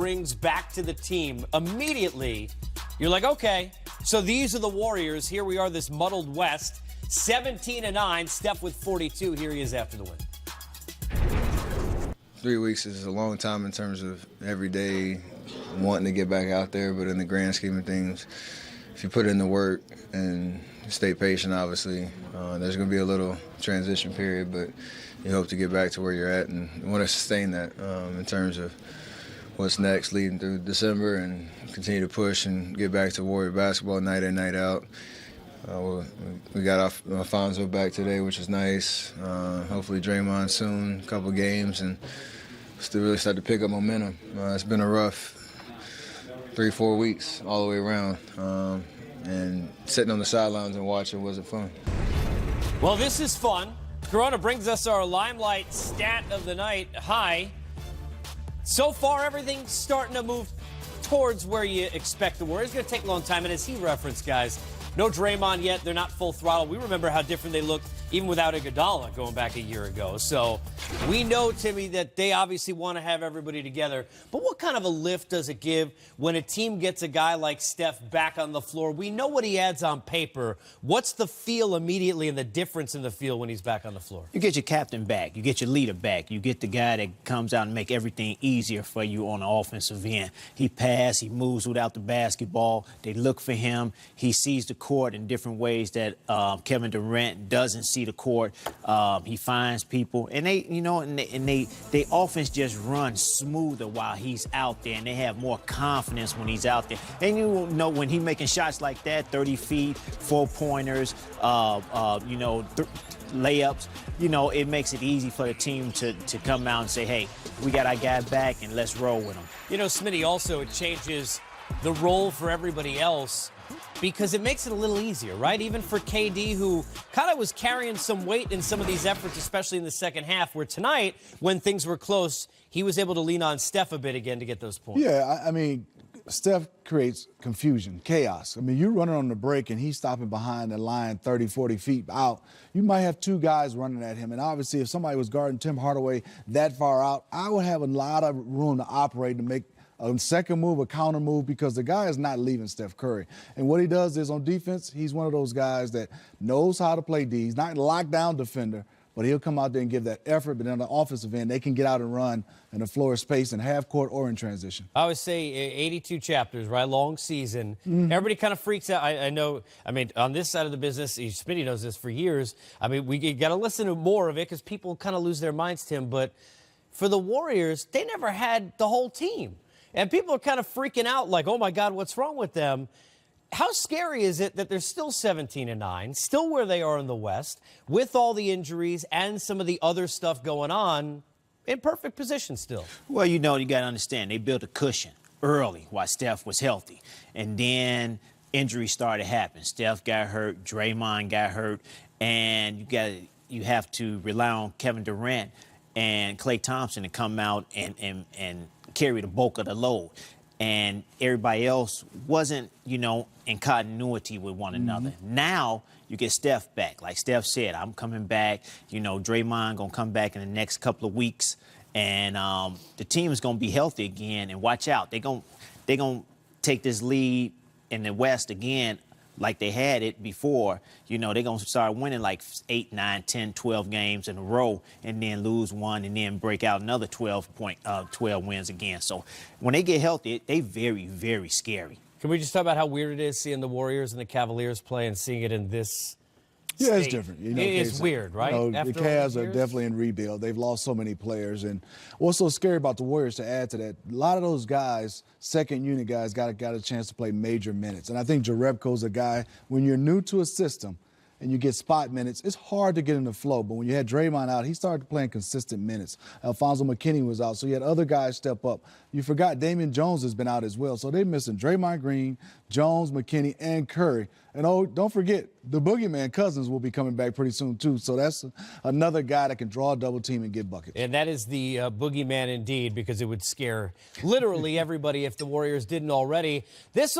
rings back to the team, immediately you're like, okay, so these are the Warriors. Here we are, this muddled West. 17-9, Steph with 42. Here he is after the win. 3 weeks is a long time in terms of every day wanting to get back out there, but in the grand scheme of things, if you put in the work and stay patient, obviously, there's going to be a little transition period, but you hope to get back to where you're at and want to sustain that in terms of what's next leading through December and continue to push and get back to Warrior basketball night in, night out. We got Alfonso back today, which is nice. Hopefully Draymond soon, a couple games, and still really start to pick up momentum. It's been a rough 3-4 weeks all the way around, and sitting on the sidelines and watching wasn't fun. Well, this is fun. Corona brings us our Limelight stat of the night high. So far, everything's starting to move towards where you expect the Warriors. It's going to take a long time, and as he referenced, guys, no Draymond yet. They're not full throttle. We remember how different they looked even without Iguodala going back a year ago. So we know, Timmy, that they obviously want to have everybody together. But what kind of a lift does it give when a team gets a guy like Steph back on the floor? We know what he adds on paper. What's the feel immediately and the difference in the feel when he's back on the floor? You get your captain back. You get your leader back. You get the guy that comes out and make everything easier for you on the offensive end. He passes. He moves without the basketball. They look for him. He sees the court in different ways that Kevin Durant doesn't see the court. He finds people, and they offense just runs smoother while he's out there, and they have more confidence when he's out there. And you know when he's making shots like that, 30 feet, 4-pointers, layups, it makes it easy for the team to come out and say, hey, we got our guy back and let's roll with him. Smitty, also it changes the role for everybody else because it makes it a little easier, right? Even for KD, who kind of was carrying some weight in some of these efforts, especially in the second half, where tonight, when things were close, he was able to lean on Steph a bit again to get those points. Yeah, I mean, Steph creates confusion, chaos. I mean, you're running on the break and he's stopping behind the line 30, 40 feet out. You might have two guys running at him. And obviously, if somebody was guarding Tim Hardaway that far out, I would have a lot of room to operate to make a second move, a counter move, because the guy is not leaving Steph Curry. And what he does is on defense, he's one of those guys that knows how to play D. He's not a lockdown defender, but he'll come out there and give that effort. But on the offensive end, they can get out and run and the floor is space in half court or in transition. I would say 82 chapters, right? Long season. Mm-hmm. Everybody kind of freaks out. I know, on this side of the business, Smitty knows this for years. We got to listen to more of it because people kind of lose their minds, Tim. But for the Warriors, they never had the whole team. And people are kind of freaking out like, oh, my God, what's wrong with them? How scary is it that they're still 17-9, still where they are in the West, with all the injuries and some of the other stuff going on, in perfect position still? Well, you got to understand, they built a cushion early while Steph was healthy. And then injuries started happening. Steph got hurt, Draymond got hurt, and you have to rely on Kevin Durant and Klay Thompson to come out and carry the bulk of the load. And everybody else wasn't, in continuity with one another. Now you get Steph back. Like Steph said, I'm coming back. Draymond going to come back in the next couple of weeks. And the team is going to be healthy again. And watch out. They're going to take this lead in the West again like they had it before. They're going to start winning like 8, 9, 10, 12 games in a row and then lose one and then break out another 12 wins again. So when they get healthy, they very, very scary. Can we just talk about how weird it is seeing the Warriors and the Cavaliers play and seeing it in this Yeah, state? it's different. It's weird, right? The Cavs are definitely in rebuild. They've lost so many players. And what's so scary about the Warriors, to add to that, a lot of those guys, second unit guys, got a chance to play major minutes. And I think Jerebko's a guy, when you're new to a system and you get spot minutes, it's hard to get in the flow. But when you had Draymond out, he started playing consistent minutes. Alfonso McKinney was out, so you had other guys step up. You forgot Damian Jones has been out as well. So they're missing Draymond Green, Jones, McKinney, and Curry. And don't forget, the boogeyman Cousins will be coming back pretty soon, too. So that's another guy that can draw a double team and get buckets. And that is the boogeyman indeed, because it would scare literally everybody if the Warriors didn't already. This